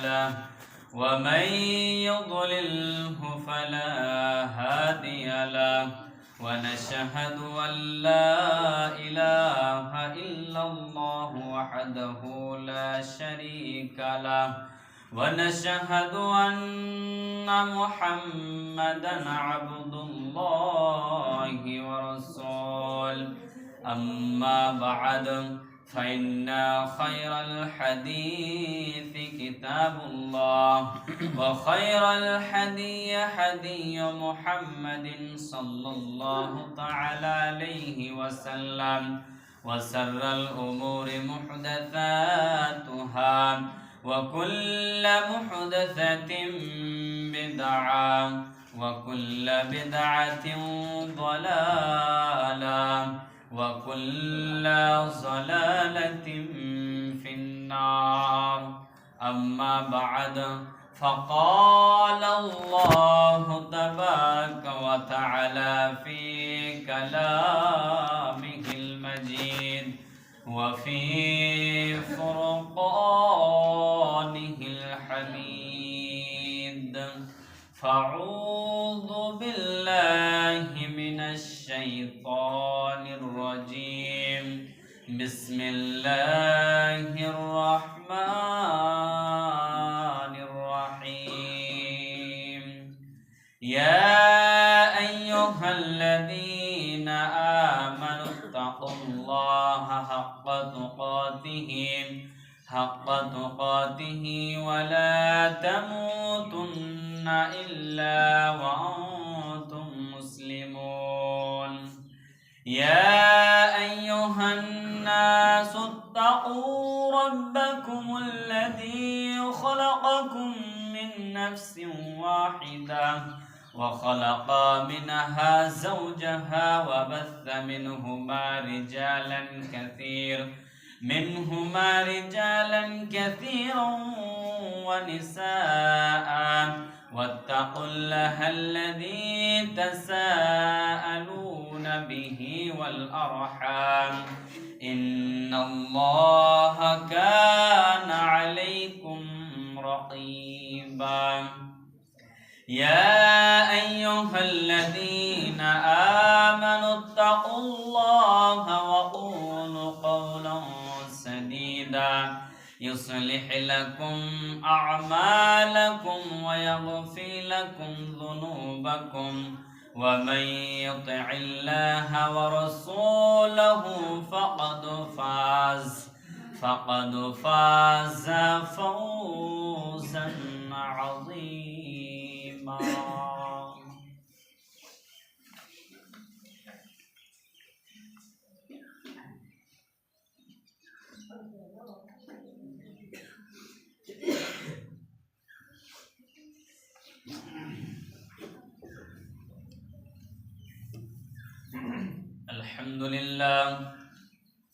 له ومن يضلله فلا هادي له ونشهد أن لا إله إلا الله وحده لا شريك له ونشهد أن محمدا عبد الله ورسوله أما بعد فإن خير الحديث كتاب الله وخير الحدي حدي محمد صلى الله تعالى عليه وسلم وسر الأمور محدثاتها وكل محدثة بدعة وكل بدعة ضلالة وكل ضلالة في النار أما بعد فقال الله تبارك وتعالى في كلامه المجيد وفي فرقانه الحميد فأعوذ بالله من الشيطان الرجيم بسم الله الرحمن الرحيم يا أيها الذين آمنوا اتقوا الله حق تقاته ولا تموتن إلا وأنتم مسلمون يا أيها الناس اتقوا ربكم الذي خلقكم من نفس واحدة وخلق منها زوجها وبث منهما رجالا كثيرا ونساء واتقوا الله الذي تساءلون به والأرحام إن الله كان عليكم رقيبا يا أيها الذين آمنوا اتقوا الله وقولوا قولا سديدا يصلح لكم أعمالكم ويغفر لكم ذنوبكم ومن يطع الله ورسوله فقد فاز فوزا عظيما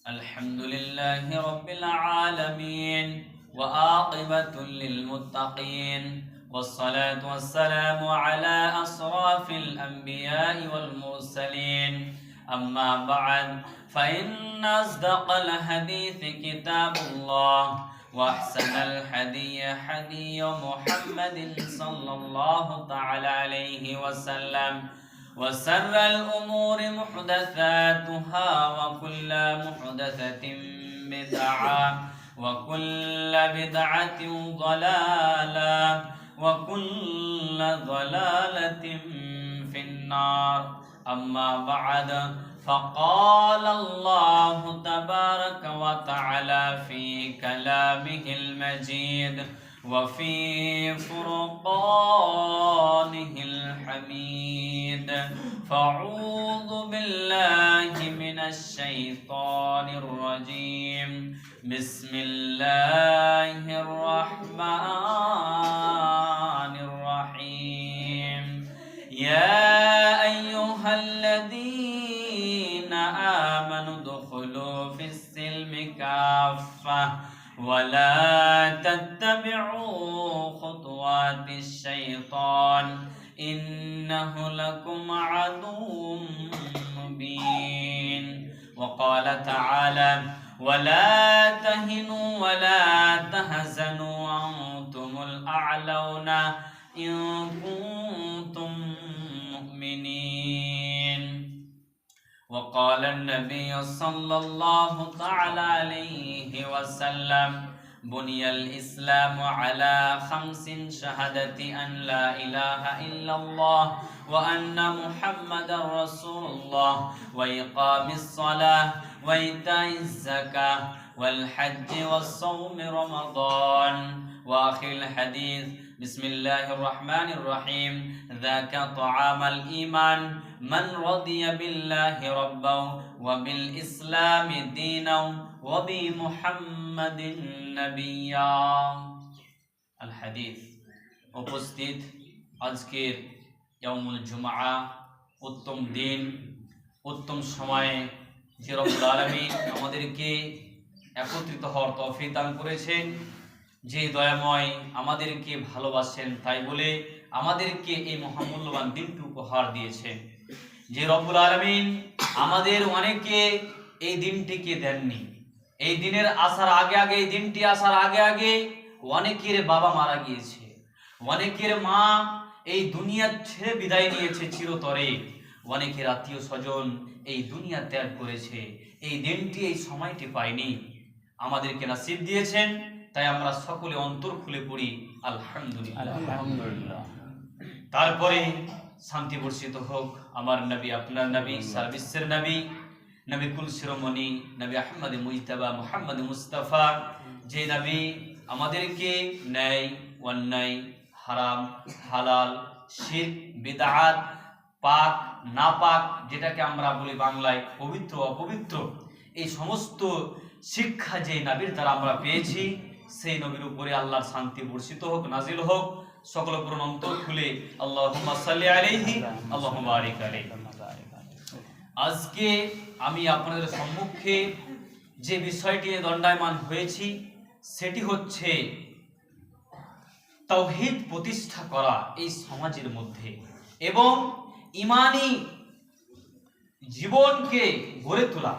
الحمد لله رب العالمين وعاقبة للمتقين والصلاة والسلام على أشرف الأنبياء والمرسلين أما بعد فإن أصدق الحديث كتاب الله وأحسن الحدي حدي محمد صلى الله تعالى عليه وسلم وسر الأمور محدثاتها وكل محدثة بدعة وكل بدعة ضلالة وكل ضلالة في النار أما بعد فقال الله تبارك وتعالى في كلامه المجيد وفي فرقانه الحميد فأعوذ بالله من الشيطان الرجيم بسم الله الرحمن الرحيم يا أيها الذين آمنوا ادخلوا في السلم كافة ولا تتبعوا خطوات الشيطان إنه لكم عدو مبين وقال تعالى ولا تهنوا ولا تحزنوا وأنتم إن كنتم مؤمنين وقال النبي صلى الله تعالى عليه وسلم بني الإسلام على 5 شهادة أن لا إله إلا الله وأن محمد رسول الله وإقام الصلاة وإيتاء الزكاة والحج والصوم رمضان وآخر الحديث بسم الله الرحمن الرحيم ذاك طعام الإيمان من رضي بالله ربا وبالإسلام دينا وبمحمد نبيا الحديث উপস্থিত আজকের ইয়াউমুল জুমআ উত্তম দিন উত্তম সময়ে যে রব্বুল আলামিন আমাদেরকে একত্রিত হওয়ার তৌফিক দান করেছেন, যে দয়াময় আমাদেরকে ভালোবাসেন তাই বলে আমাদেরকে এই মহামূল্যবান দিনটি উপহার দিয়েছেন। যে রব্বুল আলামিন আমাদের অনেকে এই দিনটিকে দেননি, এই দিনের আসার আগে আগে এই দিনটি আসার আগে আগে অনেকের বাবা মারা গিয়েছে, অনেকের মা এই দুনিয়া ছেড়ে বিদায় নিয়েছে চিরতরে, অনেকের আত্মীয় স্বজন এই দুনিয়া ত্যাগ করেছে, এই দিনটি এই সময়টি পায়নি, আমাদেরকে নসিব দিয়েছেন। তাই আমরা সকলে অন্তর খুলে পড়ি আলহামদুলিল্লাহ। তারপরে শান্তি বর্ষিত হোক আমার নবী, আপনার নবী, সারা বিশ্বের নবী, নবী কুল শিরোমণি নবী আহমদ মুজতবা মুহাম্মদ মুস্তাফা, যে নবী আমাদেরকে ন্যায় অন্যায় হারাম হালাল শিরক বিদআত পাক নাপাক, যেটাকে আমরা বলি বাংলায় পবিত্র অপবিত্র, এই সমস্ত শিক্ষা যে নবীর দ্বারা আমরা পেয়েছি, সেই নবীর উপরে আল্লাহর শান্তি বর্ষিত হোক, নাজিল হোক। সকল পুরন অন্তর খুলে আল্লাহুম্মা সাল্লি আলাইহি আল্লাহুম্মা বারিক আলাইহি। আজকে আমি আপনাদের সম্মুখে যে বিষয়টি নিয়ে দণ্ডায়মান হয়েছি সেটি হচ্ছে তাওহীদ প্রতিষ্ঠা করা এই সমাজের মধ্যে এবং ঈমানি জীবনকে গড়ে তোলা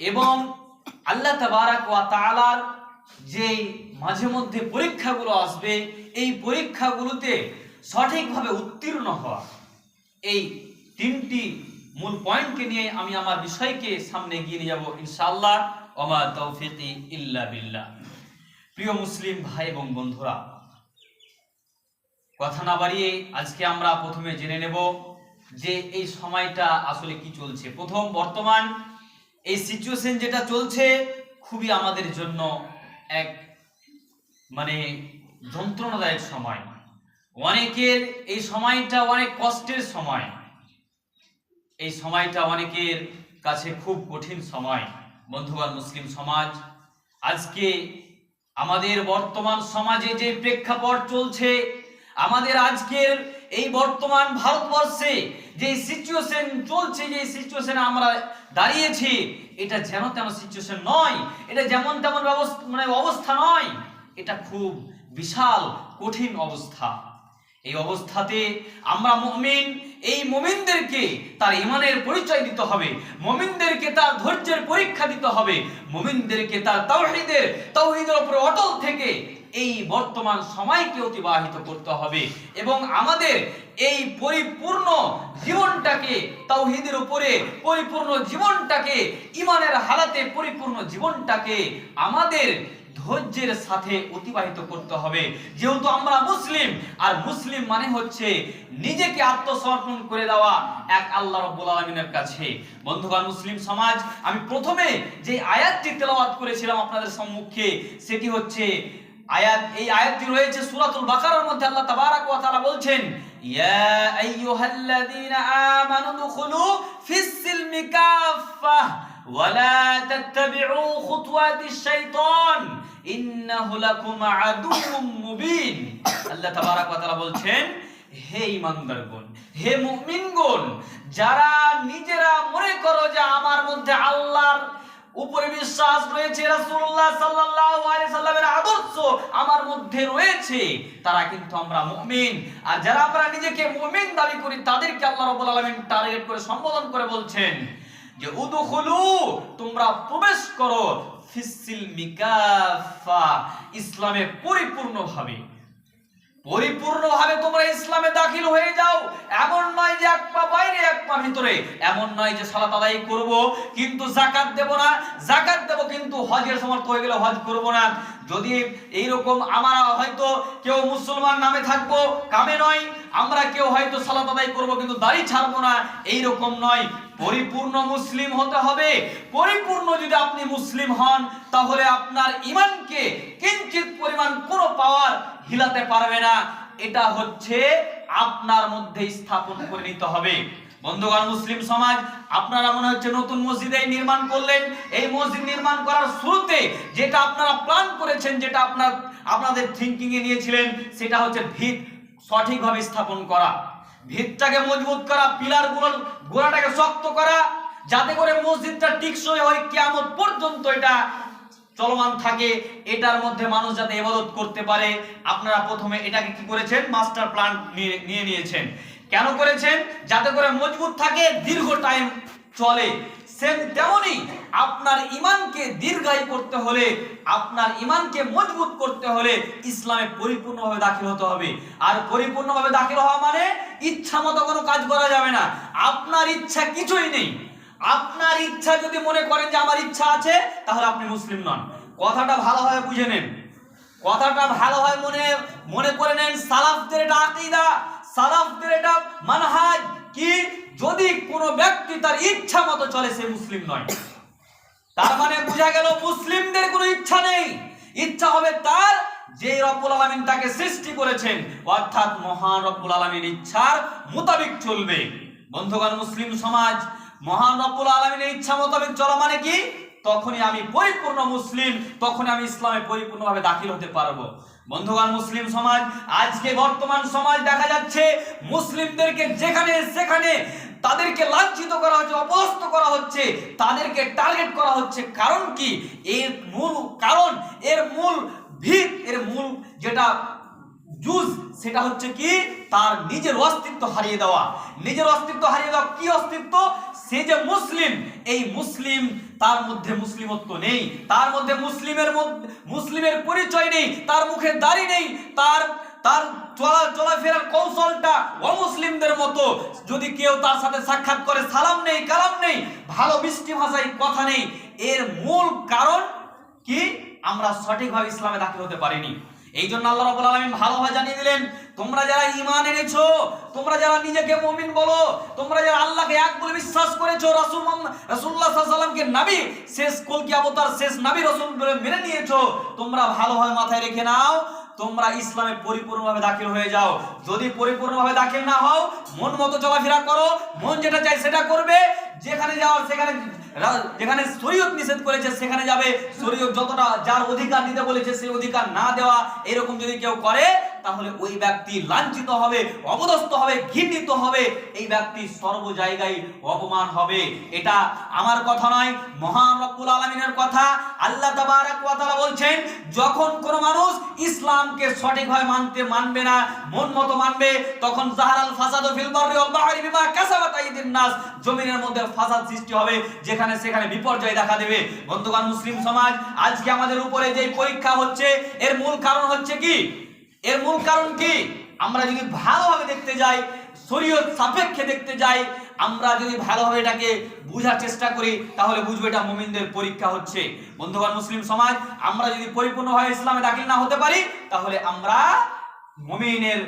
এবং আল্লাহ তাবারাক ওয়া তাআলার যে মাঝে মধ্যে পরীক্ষাগুলো আসবে এই পরীক্ষাগুলোতে সঠিকভাবে উত্তীর্ণ হওয়া, এই তিনটি মূল পয়েন্টকে নিয়ে আমি আমার বিষয়কে সামনে এগিয়ে নিয়ে যাব ইনশাআল্লাহ। ওমা তাওফিকি ইল্লা বিল্লাহ। প্রিয় মুসলিম ভাই এবং বন্ধুরা, কথা না বাড়িয়ে আজকে আমরা প্রথমে জেনে নেব যে এই সময়টা আসলে কি চলছে। প্রথম, বর্তমান এই সিচুয়েশন যেটা চলছে খুবই আমাদের জন্য এক যন্ত্রণাদায়ক সময়। অনেকের এই সময়টা অনেক কষ্টের সময়, এই সময়টা অনেকের কাছে খুব কঠিন সময়। বন্ধুগণ, মুসলিম সমাজ আজকে আমাদের বর্তমান সমাজে যে প্রেক্ষাপট চলছে, আমাদের আজকের এই বর্তমান ভারতবর্ষে যে সিচুয়েশন চলছে, যে সিচুয়েশনে আমরা দাঁড়িয়েছি, এটা যেন তেমন সিচুয়েশন নয়, এটা যেমন তেমন অবস্থা নয়, এটা খুব বিশাল কঠিন অবস্থা। এই অবস্থাতে আমরা মুমিন, এই মুমিনদেরকে তার ঈমানের পরিচয় দিতে হবে, মুমিনদেরকে তার ধৈর্যের পরীক্ষা দিতে হবে, মুমিনদেরকে তার তাওহীদের উপরে অটল থেকে এই বর্তমান সময়কে অতিবাহিত করতে হবে এবং আমাদের এই পরিপূর্ণ জীবনটাকে তাওহীদের উপরে পরিপূর্ণ জীবনটাকে, ঈমানের হালাতে পরিপূর্ণ জীবনটাকে আমাদের ধৈর্যের সাথে অতিবাহিত করতে হবে। যেহেতু আমরা মুসলিম, আর মুসলিম মানে হচ্ছে নিজেকে আত্মসমর্পণ করে দেওয়া এক আল্লাহ রাব্বুল আলামিনের কাছে। বন্ধুগণ, মুসলিম সমাজ, আমি প্রথমে যে আয়াতটি তেলাওয়াত করেছিলাম আপনাদের সম্মুখে, সেটি হচ্ছে এই আয়াতটি রয়েছে সূরাতুল বাকারার মধ্যে। আল্লাহ তাবারাক ওয়া তাআলা বলছেন, ইয়া আইয়ুহাল্লাযীনা আমানু দুখুলু ফিস সিলমি কাফফাহ ওয়া লা তাত্তাবিউ খুতুওয়াতিশ শাইতান ইন্নাহু লাকুম আদুউম মুবিন। আল্লাহ তাবারাক ওয়া তাআলা বলছেন, হে ঈমানদারগণ, হে মুমিনগণ, যারা নিজেরা মনে করো যে আমার মধ্যে আল্লাহর উপরে বিশ্বাস রয়েছে, রাসূলুল্লাহ সাল্লাল্লাহু আলাইহি সাল্লামের আদর্শ আমার মধ্যে রয়েছে, তারা কিন্তু আমরা মুমিন। আর যারা আমরা নিজেকে মুমিন দাবি করি, তাদেরকে আল্লাহ রাব্বুল আলামিন টার্গেট করে সম্বোধন করে বলছেন যে উদখুলু, তোমরা প্রবেশ করো, ফিস সিলমি কাফা, ইসলামে পরিপূর্ণভাবে। পরিপূর্ণভাবে তোমরা ইসলামে দাখিল হয়ে যাও। এমন নয় যে এক পা বাইরে এক পা ভিতরে, এমন নয় যে সালাত আদায় করব কিন্তু যাকাত দেব না, যাকাত দেব কিন্তু হজের সমর্থ হয়ে গেলে হজ করব না। যদি এইরকম আমরা হয়তো কেউ মুসলমান নামে থাকবো, কামে নয়, আমরা কেউ হয়তো সালাত আদায় করব কিন্তু দাড়ি ছাড়বো না, এইরকম নয়। পরিপূর্ণ মুসলিম হতে হবে। পরিপূর্ণ যদি আপনি মুসলিম হন তাহলে আপনার ঈমানকে কিঞ্চিত পরিমাণ কোনো পাওয়ার হিলাতে পারবে না। এটা হচ্ছে আপনার মধ্যে স্থাপন করে নিতে হবে। বন্ধুগণ, মুসলিম সমাজ, আপনারা মনে হচ্ছে নতুন মসজিদ নির্মাণ করলেন। এই মসজিদ নির্মাণ করার শুরুতে যেটা আপনারা প্ল্যান করেছেন, যেটা আপনাদের থিঙ্কিং এ নিয়েছিলেন, সেটা হচ্ছে ভিত সঠিকভাবে স্থাপন করা, ভিতটাকে মজবুত করা, পিলারগুলোর গোড়াটাকে শক্ত করা, যাতে করে মসজিদটা টিকসই হয়, কিয়ামত পর্যন্ত এটা চলমান থাকে, এটার মধ্যে মানুষ যাতে ইবাদত করতে পারে। আপনারা প্রথমে এটাকে কি করেছেন? মাস্টার প্ল্যান নিয়ে নিয়েছেন। কেন করেছেন? যাতে করে মজবুত থাকে, দীর্ঘ টাইম চলে। সেম তেমনি আপনার ঈমানকে দীর্ঘায়ু করতে হলে, আপনার ঈমানকে মজবুত করতে হলে ইসলামে পরিপূর্ণভাবে দাখিল হতে হবে। আর পরিপূর্ণভাবে দাখিল হওয়া মানে ইচ্ছা মতো কোনো কাজ করা যাবে না। আপনার ইচ্ছা কিছুই নেই। আপনার ইচ্ছা যদি মনে করেন যে আমার ইচ্ছা আছে, তাহলে আপনি মুসলিম নন। কথাটা ভালোভাবে বুঝে নেন, কথাটা ভালোভাবে মনে করে নেন। সালাফদের এটা আকীদা, সালাফদের এটা মানহাজ কি, যদি কোনো ব্যক্তি তার ইচ্ছা মতো চলে সে মুসলিম নয়। তার মানে বোঝা গেল মুসলিমদের কোনো ইচ্ছা নেই। ইচ্ছা হবে তার যে রব্বুল আলামিন তাকে সৃষ্টি করেছেন, অর্থাৎ মহান রব্বুল আলামিনের ইচ্ছার মোতাবেক চলবে। বন্ধুগণ, মুসলিম সমাজ, মহান রব্বুল আলামিনের ইচ্ছা মোতাবেক চলা মানে কি? তখনই আমি পরিপূর্ণ মুসলিম, তখনই আমি ইসলামে পরিপূর্ণভাবে দাখিল হতে পারবো। বন্ধুগণ, মুসলিম সমাজ, আজকে বর্তমান সমাজ দেখা যাচ্ছে মুসলিমদেরকে যেখানে সেখানে তাদেরকে লাঞ্ছিত করা হচ্ছে, অপদস্থ করা হচ্ছে, তাদেরকে টার্গেট করা হচ্ছে। কারণ কি? এর মূল কারণ, এর মূল ভিত, এর মূল যেটা জুজ, সেটা হচ্ছে কি? তার নিজের অস্তিত্ব হারিয়ে দেওয়া। নিজের অস্তিত্ব হারিয়ে দেওয়া কি অস্তিত্ব? সে যে মুসলিম, এই মুসলিম, তার মধ্যে মুসলিমত্ব নেই, তার মধ্যে মুসলিমের পরিচয় নেই, তার মুখে দাড়ি নেই, তার চলাফেরার কৌশলটা অমুসলিমদের মতো। যদি কেউ তার সাথে সাক্ষাৎ করে, সালাম নেই, কালাম নেই, ভালো মিষ্টি ভাষায় কথা নেই। এর মূল কারণ কি? আমরা সঠিকভাবে ইসলামে দাখিল হতে পারিনি। এই জন্য আল্লাহ রাব্বুল আলামিন ভালোভাবে জানিয়ে দিলেন, তোমরা যারা ঈমান এনেছো, তোমরা যারা নিজেকে মুমিন বলো, তোমরা যারা আল্লাহকে এক বলে বিশ্বাস করেছো, রাসূলুল্লাহ সাল্লাল্লাহু আলাইহি ওয়াসাল্লামকে নবী, শেষ কলকি অবতার, শেষ নবী রাসূল বলে মেনে নিয়েছো, তোমরা ভালোভাবে মাথায় রেখে নাও, তোমরা ইসলামে পরিপূর্ণভাবে দাখিল হয়ে যাও। যদি পরিপূর্ণভাবে দাখিল না হও, মন মতো চলাফেরা করো, মন যেটা চাই সেটা করবে, যেখানে যাও সেখানে, যেখানে শরীয়ত নিষেধ করেছে সেখানে যাবে, শরীয়ত যতটা যার অধিকার দিতে বলেছে সেই অধিকার না দেওয়া, এরকম যদি কেউ করে, তাহলে ওই ব্যক্তি লাঞ্ছিত হবে, অপদস্থ হবে, ঘৃণিত হবে, এই ব্যক্তি সর্ব জায়গায় অপমান হবে। এটা আমার কথা নয়, মহান রব্বুল আলামিনের কথা। আল্লাহ তাবারক ওয়া তাআলা বলছেন, যখন কোন মানুষ ইসলামকে সঠিকভাবে মানবে না, মন মতো মানবে, তখন জাহারাল ফাসাদু ফিল বাররি ওয়াল বাহরি বিমা কাসাবাত আইদিন নাস, জমিনের মধ্যে ফাসাদ সৃষ্টি হবে, যেখানে সেখানে বিপর্যয় দেখা দেবে। বন্ধুগণ, মুসলিম সমাজ, আজকে আমাদের উপরে যে পরীক্ষা হচ্ছে, এর মূল কারণ হচ্ছে কি? এর মূল কারণ কি? আমরা যদি ভালোভাবে দেখতে যাই, শরীয়ত সাপেক্ষে দেখতে যাই, আমরা যদি ভালোভাবে এটাকে বুঝার চেষ্টা করি, তাহলে বুঝবো এটা মুমিনদের পরীক্ষা হচ্ছে। বন্ধুগণ, মুসলিম সমাজ, আমরা যদি পরিপূর্ণভাবে ইসলামে দাখিল না হতে পারি, তাহলে আমরা মুমিনের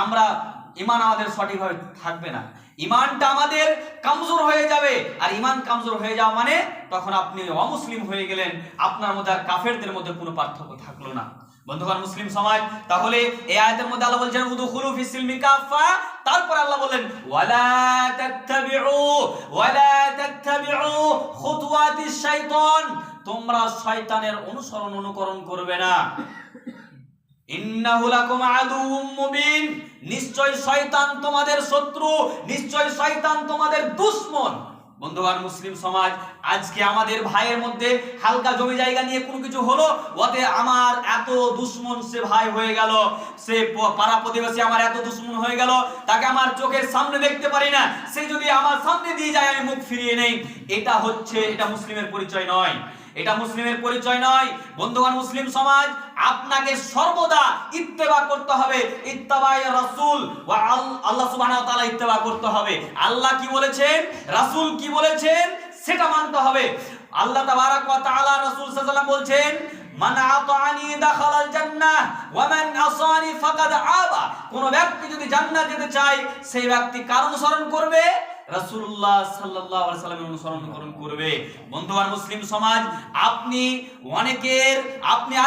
আমরা ঈমান আমাদের সঠিকভাবে থাকবে না, ঈমানটা আমাদের কমজোর হয়ে যাবে। আর ঈমান কমজোর হয়ে যাওয়া মানে তখন আপনি অমুসলিম হয়ে গেলেন, আপনার মধ্যে আর কাফেরদের মধ্যে কোনো পার্থক্য থাকলো না। বন্ধুগণ, মুসলিম সমাজ, তাহলে এই আয়াতের মধ্যে আল্লাহ বলছেন উদখুলু ফিস সিলমি কাফা, তারপর আল্লাহ বলেন ওয়ালা তাত্তাবিউ খুতুওয়াতিশ শাইতান, তোমরা শয়তানের অনুকরণ করবে না। ইন্নাহু লাকুম আদুউম মুবিন, নিশ্চয় শয়তান তোমাদের শত্রু, নিশ্চয় শয়তান তোমাদের দুশমন। বন্ধুগণ, মুসলিম সমাজ, আজকে আমাদের ভাইয়ের মধ্যে হালকা জমি জায়গা নিয়ে কোনো কিছু হলো, ওতে আমার এত দুশমন সে ভাই হয়ে গেল, সে পাড়া প্রতিবেশী আমার এত দুশমন হয়ে গেল, তাকে আমার চোখের সামনে দেখতে পারি না, সে যদি আমার সামনে দিয়ে যায় আমি মুখ ফিরিয়ে নেই। এটা মুসলিমের পরিচয় নয়। এটা মুসলিমের পরিচয় নয়। বন্ধুগণ, মুসলিম সমাজ আপনাকে সর্বদা ইত্তেবা করতে হবে, ইত্তেবায়ে রাসূল ওয়া আল্লাহ সুবহানাহু ওয়া তাআলা ইত্তেবা করতে হবে। আল্লাহ কি বলেছেন, রাসূল কি বলেছেন, সেটা মানতে হবে। আল্লাহ তাবারাক ওয়া তাআলা রাসূল সাল্লাল্লাহু আলাইহি ওয়াসাল্লাম বলছেন, মান আতানি দাখালাল জান্নাহ ওয়া মান আসানি ফাকাদ আবা। কোন ব্যক্তি যদি জান্নাত যেতে চায়, সেই ব্যক্তি কার অনুসরণ করবে? রাসূলুল্লাহ সাল্লাল্লাহু আলাইহি ওয়াসাল্লামের অনুসরণ করবে। বন্ধুগণ, মুসলিম সমাজ আপনি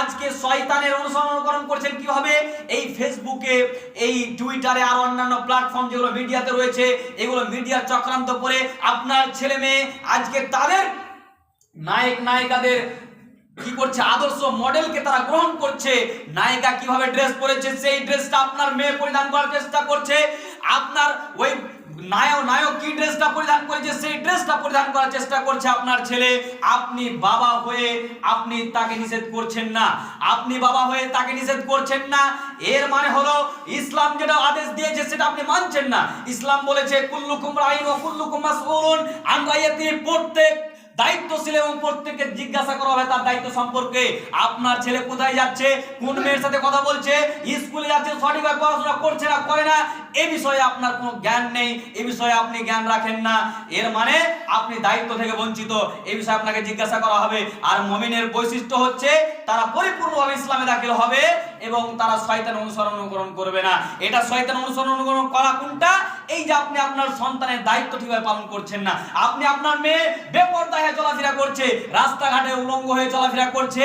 আজকে শয়তানের অনুসরণ করছেন কিভাবে? এই ফেসবুকে, এই টুইটারে আর অন্যান্য প্ল্যাটফর্ম যেগুলো মিডিয়াতে রয়েছে, এগুলো মিডিয়ার চক্রান্ত করে আপনার ছেলে মেয়ে আজকে তাদের নায়িকাদের কি করছে, আদর্শ মডেলকে তারা গ্রহণ করছে। নায়িকা কিভাবে ড্রেস পরেছে, সেই ড্রেসটা আপনার মেয়ে পরিধান করার চেষ্টা করছে। আপনার ওই নায়ক কি ড্রেসটা পরিধান করেছে, সেই ড্রেসটা পরিধান করার চেষ্টা করছে আপনার ছেলে। আপনি বাবা হয়ে আপনি তাকে নিষেধ করছেন না, আপনি বাবা হয়ে তাকে নিষেধ করছেন না। এর মানে হলো ইসলাম যেটা আদেশ দিয়েছে সেটা আপনি মানছেন না। ইসলাম বলেছে কুল্লুকুম রাইন ওয়া কুল্লুকুম মাসউলুন আন রাইয়াতিহি, প্রত্যেক দায়িত্বশীল এবং প্রত্যেককে জিজ্ঞাসা করা হবে তার দায়িত্ব সম্পর্কে। আপনার ছেলে কোথায় যাচ্ছে, কোন মেয়ের সাথে কথা বলছে, স্কুলে যাচ্ছে, সঠিকভাবে পড়াশোনা করছে না করে না, এই বিষয়ে আপনার কোনো জ্ঞান নেই, এই বিষয়ে আপনি জ্ঞান রাখেন না। এর মানে আপনি দায়িত্ব থেকে বঞ্চিত, এই বিষয়ে আপনাকে জিজ্ঞাসা করা হবে। আর মুমিনের বৈশিষ্ট্য হচ্ছে তারা পরিপূর্ণভাবে ইসলামে দাখিল হবে এবং তারা শয়তান অনুসরণ করবে না। এটা শয়তান অনুসরণ করা কোনটা? এই যে আপনি আপনার সন্তানের দায়িত্ব ঠিকভাবে পালন করছেন না। আপনি আপনার মেয়ে বেপরদা হয়ে চলাফেরা করছে, রাস্তাঘাটে উলঙ্গ হয়ে চলাফেরা করছে,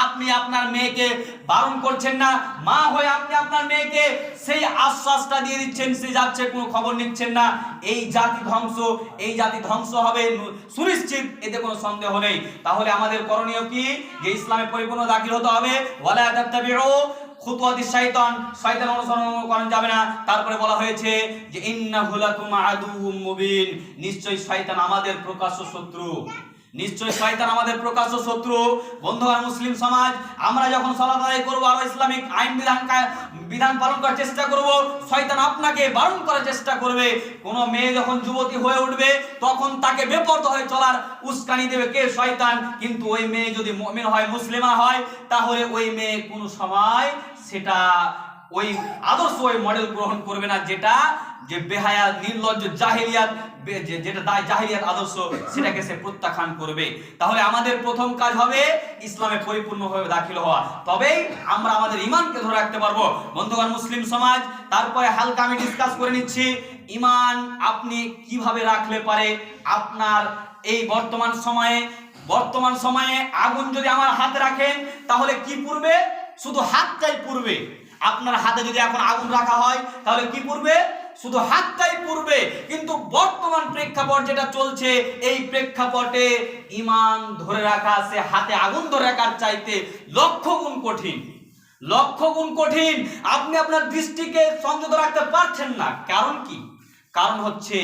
আপনি আপনার মেয়েকে বারণ করছেন না। মা হয়ে আপনি আপনার মেয়েকে সেই আশ্বাসটা দিয়ে দিচ্ছেন, সে যাচ্ছে, কোনো খবর নিচ্ছেন না। এই জাতি ধ্বংস হবে সুনিশ্চিত, এতে কোনো সন্দেহ নেই। তাহলে আমাদের করণীয় কি? যে ইসলামে পরিপূর্ণ দাখিল হতে হবে। ওয়ালা তাত্তাবিউ খুতুওয়াতি শাইতান, শয়তান অনুসরণ করা যাবে না। তারপরে বলা হয়েছে যে ইন্নাহু লাকুম আদুউম মুবিন, নিশ্চয়ই শয়তান আমাদের প্রকাশ্য শত্রু, নিশ্চয়ই শয়তান আমাদের প্রকাশ্য শত্রু। বন্ধুগণ, মুসলিম সমাজ আমরা যখন সালাত আদায় করব আর ইসলামিক আইন বিধান পালন করার চেষ্টা করব, শয়তান আপনাকে বারণ করার চেষ্টা করবে। কোন মেয়ে যখন যুবতী হয়ে উঠবে তখন তাকে বেপরদা হয়ে চলার উস্কানি দেবে কে? শয়তান। কিন্তু ওই মেয়ে যদি মুমিন হয়, মুসলিমা হয়, তাহলে ওই মেয়ে কোনো সময় সেটা ওই আদর্শ ওই মডেল গ্রহণ করবে না, যেটা যে বেহায়া নির্লজ্জ জাহেলিয়াত, যেটা জাহেলিয়াত আদর্শ, সেটাকে সে প্রত্যাখ্যান করবে। তাহলে আমাদের প্রথম কাজ হবে ইসলামে পরিপূর্ণভাবে দাখিল হওয়া, তবেই আমরা আমাদের ঈমানকে ধরে রাখতে পারবো। বন্ধুগণ, মুসলিম সমাজ তারপরে হালকা আমি ডিসকাস করে নিচ্ছি, ঈমান আপনি কিভাবে রাখলে পারে আপনার এই বর্তমান সময়ে আগুন যদি আমার হাতে রাখেন তাহলে কি পুড়বে? শুধু হাতটাই পুড়বে। আপনার হাতে যদি এখন আগুন রাখা হয় তাহলে কি পুড়বে? শুধু হাতটাই পুড়বে। কিন্তু বর্তমান প্রেক্ষাপট যেটা চলছে, এই প্রেক্ষাপটে ঈমান ধরে রাখা সে হাতে আগুন ধরে রাখার চাইতে লক্ষ গুণ কঠিন। আপনি আপনার দৃষ্টিকে সংযত রাখতে পারছেন না। কারণ কি? কারণ হচ্ছে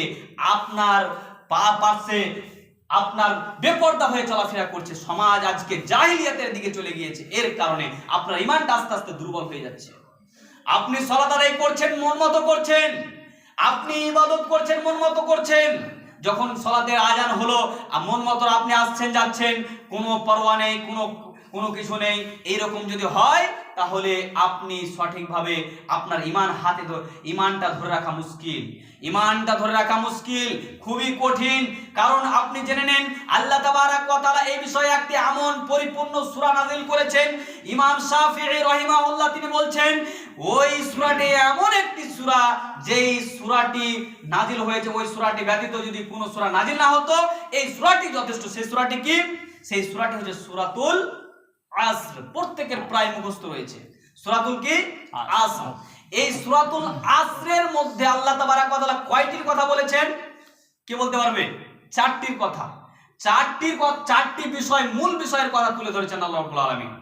আপনার পাশে আপনার বেপরদা হয়ে চলাফেরা করছে। সমাজ আজকে জাহিলিয়াতের দিকে চলে গিয়েছে, এর কারণে আপনার ঈমানটা আস্তে আস্তে দুর্বল হয়ে যাচ্ছে। আপনি সালাত আদায় করছেন, মন মতো করছেন, আপনি ইবাদত করছেন, মন মতো করছেন। যখন সালাতের আজান হলো, মন মতো আপনি আসছেন যাচ্ছেন, কোনো পরোয়া নেই, কোনো কিছু নেই। এইরকম যদি হয় তাহলে আপনি সঠিকভাবে আপনার ঈমানটা ধরে রাখা মুশকিল, খুবই কঠিন। কারণ আপনি জেনে নেন, আল্লাহ তাবারাক ওয়া তাআলা এই বিষয়ে একটি এমন পরিপূর্ণ সূরা নাযিল করেছেন। ইমাম শাফিঈ রাহিমাহুল্লাহ তিনি বলছেন, ওই সূরাটি এমন একটি সূরা, যেই সূরাটি নাযিল হয়েছে, ওই সূরাটি ব্যতীত যদি কোনো সূরা নাযিল না হতো, এই সূরাটি যথেষ্ট। সেই সূরাটি কি? সেই সূরাটি হচ্ছে সূরাতুল আসর। প্রত্যেকের প্রায় মুখস্থ রয়েছে সূরাতুল কি? আসর। এই সূরাতুল আসরের মধ্যে আল্লাহ তাবারাক ওয়া তাআলা কয়টির কথা বলেছেন? কে বলতে পারবে? চারটির কথা। চারটি বিষয়, মূল বিষয়ের কথা তুলে ধরেছেন আল্লাহ রাব্বুল আলামিন।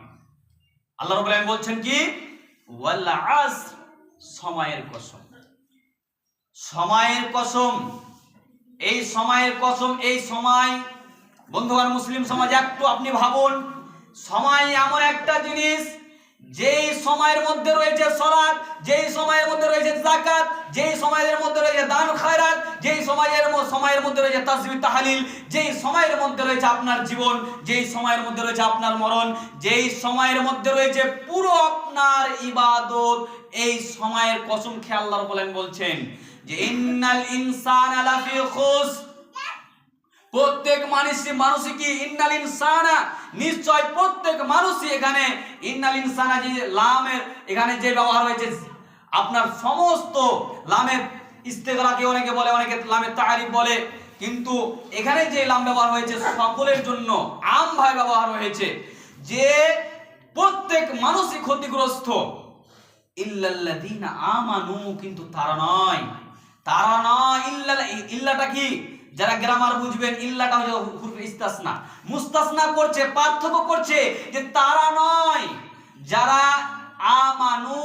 আল্লাহ রাব্বুল আলামিন বলছেন কি? ওয়াল আসর, সময়ের কসম, সময়ের কসম, এই সময়ের কসম। এই সময়, বন্ধুগণ, মুসলিম সমাজ একটু আপনি ভাবুন, সময় এমন একটা জিনিস যেই সময়ের মধ্যে রয়েছে সালাত, যেই সময়ের মধ্যে রয়েছে যাকাত, যেই সময়ের মধ্যে রয়েছে দান খায়রাত, যেই সময়ের মধ্যে রয়েছে তাসবিহ তাহলিল, যেই সময়ের মধ্যে রয়েছে আপনার জীবন, যেই সময়ের মধ্যে রয়েছে আপনার মরণ, যেই সময়ের মধ্যে রয়েছে পুরো আপনার ইবাদত, এই সময়ের কসম খেয়ে আল্লাহ রাব্বুল আলামিন বলছেন যে ইন্নাল ইনসানা লাফি খুসর, প্রত্যেক মানুষই কি ইন্নাল ইনসানা, নিশ্চয় প্রত্যেক মানুষই, এখানে ইন্নাল ইনসানা যে লামের এখানে যে ব্যবহার হয়েছে, আপনার সমস্ত লামের ইস্তেগরাকে অনেকে বলে, অনেকে লামের তারিফ বলে, কিন্তু এখানে যে লাম ব্যবহার হয়েছে সকলের জন্য আমভাবে ব্যবহার হয়েছে, যে প্রত্যেক মানুষই ক্ষতিগ্রস্ত, ইল্লাল্লাযীনা আমানু, কিন্তু তারা নয়, ইল্লাটা কি, যারা গ্রামার বুঝবেন, ইল্লাটা হচ্ছে হুরফে ইস্তাসনা, মুস্তাসনা করছে, পার্থক্য করছে, যে তারা নয় যারা আমানু,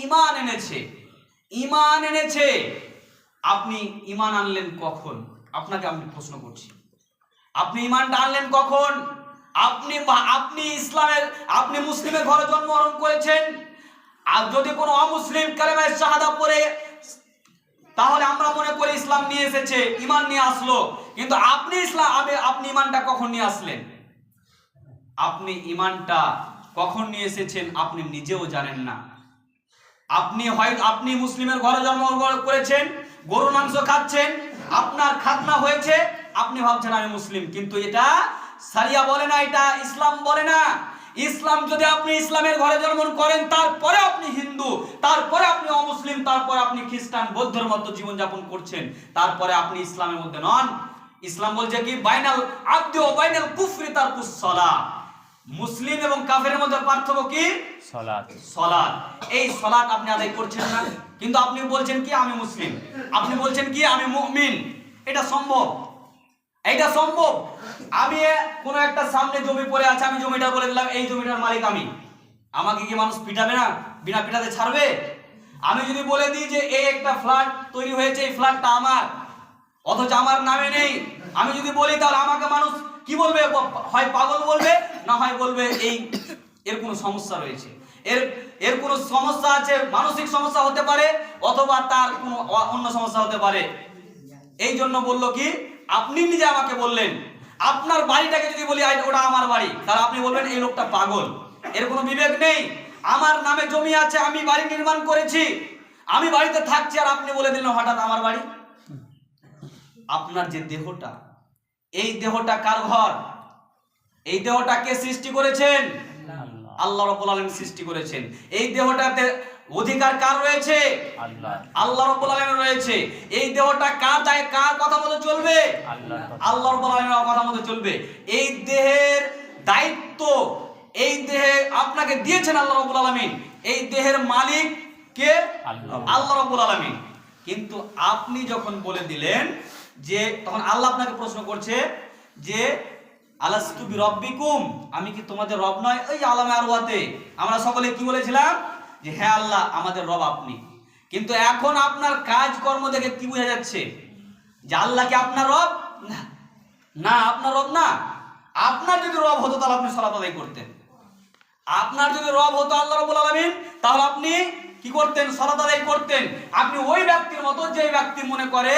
ঈমান এনেছে। আপনি ঈমান আনলেন কখন? আপনাকে আমি প্রশ্ন করছি, আপনি ঈমানটা আনলেন কখন? আপনি ইসলামের, আপনি মুসলিমের ঘরে জন্মগ্রহণ করেছেন, আর যদি কোনো অমুসলিম কালেমায়ে শাহাদা পড়ে, তাহলে আমরা মনে করি ইসলাম নিয়ে এসেছে, ঈমান নিয়ে আসলো, কিন্তু আপনি ঈমানটা কখন নিয়ে আসলেন? আপনি ঈমানটা কখন নিয়ে এসেছেন আপনি নিজেও জানেন না। আপনি মুসলিমের ঘরে জন্মগ্রহণ করেছেন, গরুর মাংস খাচ্ছেন, আপনার খাতনা হয়েছে, আপনি ভাবছেন আমি মুসলিম, কিন্তু এটা শরিয়া বলে না, এটা ইসলাম বলে না। ইসলাম, যদি আপনি ইসলামের ঘরে জন্মগ্রহণ করেন, তারপরে আপনি হিন্দু, তারপরে আপনি অমুসলিম, তারপরে আপনি খ্রিস্টান বৌদ্ধের মতো জীবনযাপন করছেন, তারপরে আপনি ইসলামের মধ্যে নন। ইসলাম বলছে কি, বাইনাল আবদি ওয়া বাইনাল কুফরি তারকুস সালাহ, মুসলিম এবং কাফেরের মধ্যে পার্থক্য কি? সালাত। এই সালাত আপনি আদায় করছেন না, কিন্তু আপনি বলছেন কি আমি মুসলিম, আপনি বলছেন কি আমি মুমিন। এটা সম্ভব? এইটা সম্ভব? আমি কোন একটা সামনে জমি পড়ে আছে, আমি জমিটা বলে দিলাম এই জমিটার মালিক আমি, আমাকে কি মানুষ পিটাবে না? বিনা পিটাতে ছাড়বে? আমি যদি বলে দিই যে এই একটা ফ্ল্যাট তৈরি হয়েছে, এই ফ্ল্যাটটা আমার, অথচ আমার নামে নেই, আমি যদি বলি, তাহলে আমাকে মানুষ কি বলবে? হয় পাগল বলবে, না হয় বলবে এর কোনো সমস্যা রয়েছে, এর কোনো সমস্যা আছে, মানসিক সমস্যা হতে পারে, অথবা তার কোনো অন্য সমস্যা হতে পারে। এই জন্য বললো কি, আপনি নিজে আমাকে বললেন, আপনার বাড়িটাকে যদি বলি ওটা আমার বাড়ি, তাহলে আপনি বলবেন এই লোকটা পাগল, এর কোনো বিবেক নেই। আমার নামে জমি আছে, আমি বাড়ি নির্মাণ করেছি, আমি বাড়িতে থাকছি, আর আপনি বলে দিলেন হঠাৎ আমার বাড়ি। আপনার যে দেহটা, এই দেহটা কার ঘর? এই দেহটা কে সৃষ্টি করেছেন? আল্লাহ রাব্বুল আলামিন সৃষ্টি করেছেন। এই দেহটাতে অধিকার কার রয়েছে? আল্লাহ রাব্বুল আলামিন রয়েছে। এই দেহটা কার কথা মতো চলবে? আল্লাহ রাব্বুল আলামিনের কথা মতো চলবে। এই দেহের দায়িত্ব, এই দেহে আপনাকে দিয়েছেন আল্লাহ রাব্বুল আলামিন। এই দেহের মালিক কে? আল্লাহ রাব্বুল আলামিন। কিন্তু আপনি যখন বলে দিলেন, যে তখন আল্লাহ আপনাকে প্রশ্ন করছে যে আলাস্তু বিরব্বিকুম, আমি কি তোমাদের রব নয়? ওই আলামে আরওয়াতে আমরা সকলে কি বলেছিলাম? যে হ্যাঁ আল্লাহ, আমাদের রব আপনি। কিন্তু এখন আপনার কাজকর্ম দেখে কি বোঝা যাচ্ছে যে আল্লাহ কি আপনার রব? না, আপনার রব না। আপনার যদি রব হতো তাহলে আপনি সালাত আদায় করতেন। আপনার যদি রব হতো আল্লাহ রাব্বুল আলামিন, তাহলে আপনি কি করতেন? সালাত আদায় করতেন। আপনি ওই ব্যক্তির মতো, যে ব্যক্তি মনে করে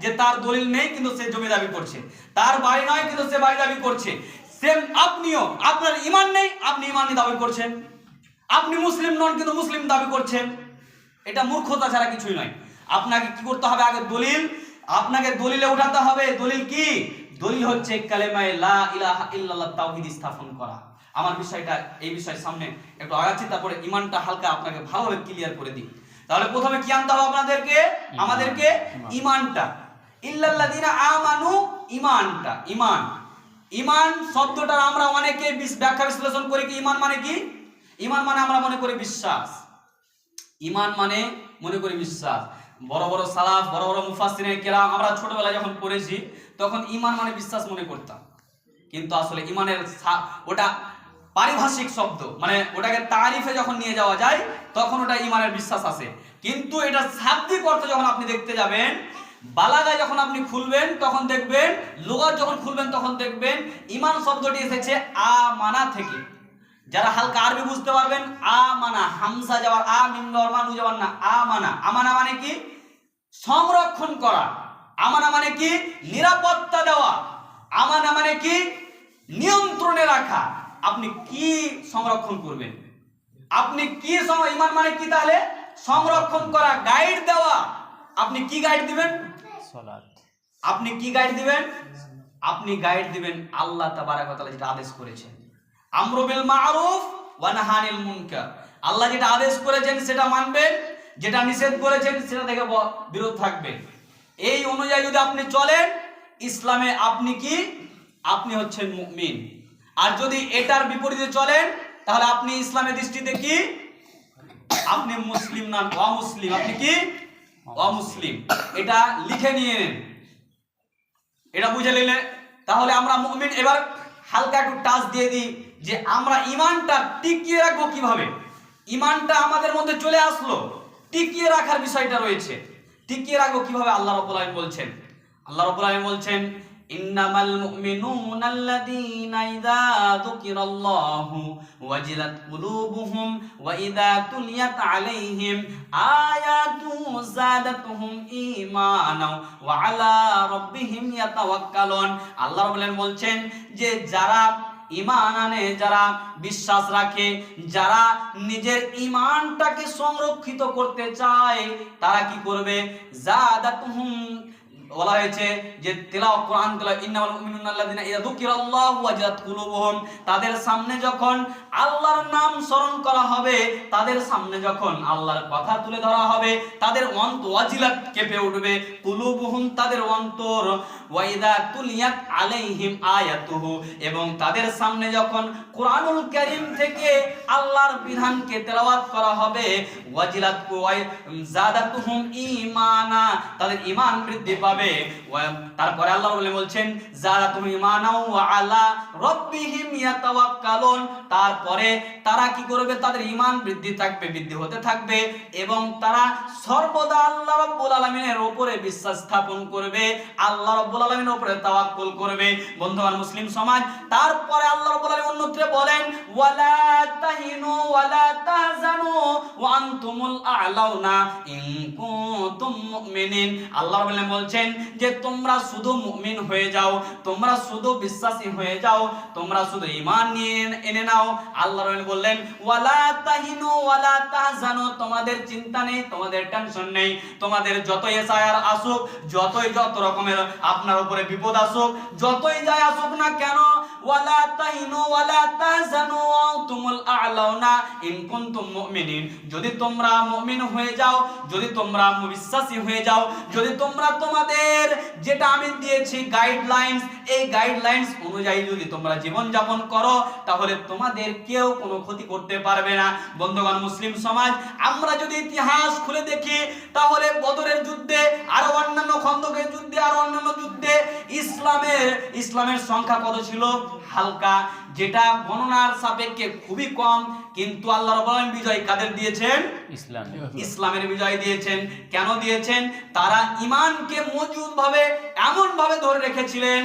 যে তার দলিল নেই কিন্তু সে জমি দাবি করছে, তার বাড়ি নয় কিন্তু সে বাড়ি দাবি করছে, সেম আপনিও, আপনার ঈমান নেই, আপনি ঈমান দাবি করছেন, আপনি মুসলিম নন কিন্তু মুসলিম দাবি করছেন। এটা মূর্খতা ছাড়া কিছুই নয়। আপনাকে কি করতে হবে? আগে দলিল, আপনাকে দলিলে উঠাতে হবে। দলিল কি? দলিল হচ্ছে কালেমায়ে লা ইলাহা ইল্লাল্লাহ, তাওহীদ স্থাপন করা। আমার বিষয়টা, এই বিষয়ের সামনে একটু আগাচ্ছি, তারপরে ঈমানটা হালকা আপনাকে ভালোভাবে ক্লিয়ার করে দিই। তাহলে প্রথমে কি আনতে হবে আপনাদেরকে? আমাদেরকে ঈমানটা। ইল্লাল্লাযিনা আমানু, ঈমানটা। ঈমান শব্দটা আমরা অনেকে ব্যাখ্যা বিশ্লেষণ করি কি ঈমান মানে কি? ঈমান মানে আমরা মনে করি বিশ্বাস। ঈমান মানে মনে করি বিশ্বাস। বড় বড় সালাফ, বড় বড় মুফাসসিরিনে কেরাম, আমরা ছোটবেলায় যখন পড়েছি তখন ঈমান মানে বিশ্বাস মনে করতাম, কিন্তু আসলে ঈমানের ওটা পারিভাষিক শব্দ, মানে ওটাকে তারিফে যখন নিয়ে যাওয়া যায় তখন ওটা ঈমানের বিশ্বাস আসে। কিন্তু এটা শাব্দিক অর্থ যখন আপনি দেখতে যাবেন, বালাগায় যখন আপনি খুলবেন তখন দেখবেন, লুগাত যখন খুলবেন তখন দেখবেন ঈমান শব্দটি এসেছে আমানা থেকে। যারা হালকা আরবি বুঝতে পারবেন, আমানা হামজা যাওয়ার আ মিম যাওয়ার মানু যাওয়ার না, আমানা। আমানা মানে কি? সংরক্ষণ করা। আমানা মানে কি? নিরাপত্তা দেওয়া। আমানা মানে কি? নিয়ন্ত্রণে রাখা। আপনি কি সংরক্ষণ করবেন? আপনি কি ঈমান মানে কি? তাহলে সংরক্ষণ করা, গাইড দেওয়া। আপনি কি গাইড দিবেন? সালাত। আপনি কি গাইড দিবেন? আপনি গাইড দিবেন আল্লাহ তাবারক ওয়া তাআলা যেটা আদেশ করেছেন, আমরু বিল মারুফ ওয়া নাহী আনিল মুনকার। আল্লাহ যেটা আদেশ করেছেন সেটা মানবেন, যেটা নিষেধ করেছেন সেটা থেকে বিরত থাকবেন। এই অনুযায়ী যদি আপনি চলেন, ইসলামে আপনি কি? আপনি হচ্ছেন মুমিন। আর যদি এটার বিপরীতে চলেন, তাহলে আপনি ইসলামের দৃষ্টিতে কি? আপনি মুসলিম না অমুসলিম। আপনি কি? অমুসলিম। এটা লিখে নিয়ে নেন, এটা বুঝে নিলে তাহলে আমরা মুমিন। এবার হালকা একটু টাচ দিয়ে দিই যে আমরা ঈমানটা টিকিয়ে রাখবো কিভাবে। ঈমানটা আমাদের মধ্যে চলে আসলো, টিকিয়ে রাখার বিষয়টা রয়েছে। টিকিয়ে রাখবো কিভাবে? আল্লাহ রাব্বুল আলামিন বলছেন, আল্লাহ রাব্বুল আলামিন বলছেন, ইন্নামাল মুমিনুনা আল্লাযীনা ইযা যুকিরাল্লাহু ওয়াজিলাত কুলুবুহুম ওয়া ইযা তুলিয়াত আলাইহিম আয়াতুহু যাদাতুহুম ঈমানাও ওয়া আলা রাব্বিহিম ইয়াতাওয়াক্কালুন। আল্লাহ রাব্বুল আলামিন বলছেন যে যারা ঈমান আনে, যারা বিশ্বাস রাখে, যারা নিজের ঈমানটাকে সংরক্ষিত করতে চায়, তারা কি করবে? যাদাতুহুম, বলা হয়েছে যে তেলাওয়াত কোরআন তেলাওয়াত, ইন্নামাল মুমিনুনা আল্লাযীনা ইযা যুকিরাল্লাহু ওয়াজিলাত কুলুবুহুম, তাদের সামনে যখন আল্লাহর নাম স্মরণ করা হবে, তাদের সামনে যখন আল্লাহর কথা তুলে ধরা হবে, তাদের অন্তর ওয়াজিলাত কেঁপে উঠবে, কুলুবুহুম তাদের অন্তর, ওয়া ইযা তুলিয়াত আলাইহিম আয়াতুহু, এবং তাদের সামনে যখন কোরআনুল কারীম থেকে আল্লাহর বিধানকে তেলাওয়াত করা হবে, ওয়াজিলাত যাদাতুহুম ঈমানা, তাদের ঈমান বৃদ্ধি পাবে। তারপরে আল্লাহ বলছেন যাদাতুহুম ঈমানাও ওয়া আলা রাব্বিহিম ইয়াতাওয়াক্কালুন, তারপরে তারা কি করবে? তাদের ঈমান বৃদ্ধি থাকবে, বৃদ্ধি হতে থাকবে, এবং তারা সর্বদা আল্লাহ রাব্বুল আলামিনের উপরে বিশ্বাস স্থাপন করবে, আল্লাহ রাব্বুল আলামিনের উপরে তাওয়াক্কুল করবে। বন্ধুগণ মুসলিম সমাজ, তারপরে আল্লাহ রাব্বুল আলামিন অন্যত্রে বলেন, ওয়ালা তাহিনু ওয়ালা তাহজানু ওয়া আনতুমুল আ'লাউনা ইন কুনতুম মুমিনিন। আল্লাহ রাব্বুল আলামিন বলছেন যে তোমরা শুধু মুমিন হয়ে যাও, তোমরা শুধু বিশ্বাসী হয়ে যাও, তোমরা শুধু ঈমান নিয়ে এনে নাও। আল্লাহ রাব্বুল বললেন ওয়ালা তাহিনু ওয়ালা তাহজানু, তোমাদের চিন্তা নেই, তোমাদের টেনশন নেই, তোমাদের যতই এসায়ার আসুক, যতই যত রকমের আপনার উপরে বিপদ আসুক, যতই যায় আসুক না কেন, ওয়ালা তাহিনু ওয়ালা তাহজানু ওয়া আনতুমুল আ'লাউনা ইন কুনতুম মুমিনিন, যদি তোমরা মুমিন হয়ে যাও, যদি তোমরা বিশ্বাসী হয়ে যাও, যদি তোমরা তোমাদের যেটা আমি দিয়েছি গাইডলাইনস, এই গাইডলাইনস অনুযায়ী যদি তোমরা জীবন যাপন করো, তাহলে তোমাদের কেউ কোনো ক্ষতি করতে পারবে না। বন্ধুগণ মুসলিম সমাজ, আমরা যদি ইতিহাস খুলে দেখি, তাহলে বদরের যুদ্ধে, আরো অন্যান্য খন্দকের যুদ্ধে, আরো অন্যান্য যুদ্ধে ইসলামের সংখ্যা কত ছিল? হালকা, যেটা গণনার সাপেক্ষে খুবই কম, কিন্তু আল্লাহ রাব্বুল আলামিন বিজয় কাদের দিয়েছেন? ইসলামের বিজয় দিয়েছেন। কেন দিয়েছেন? তারা ঈমানকে মজবুত ভাবে এমন ভাবে ধরে রেখেছিলেন,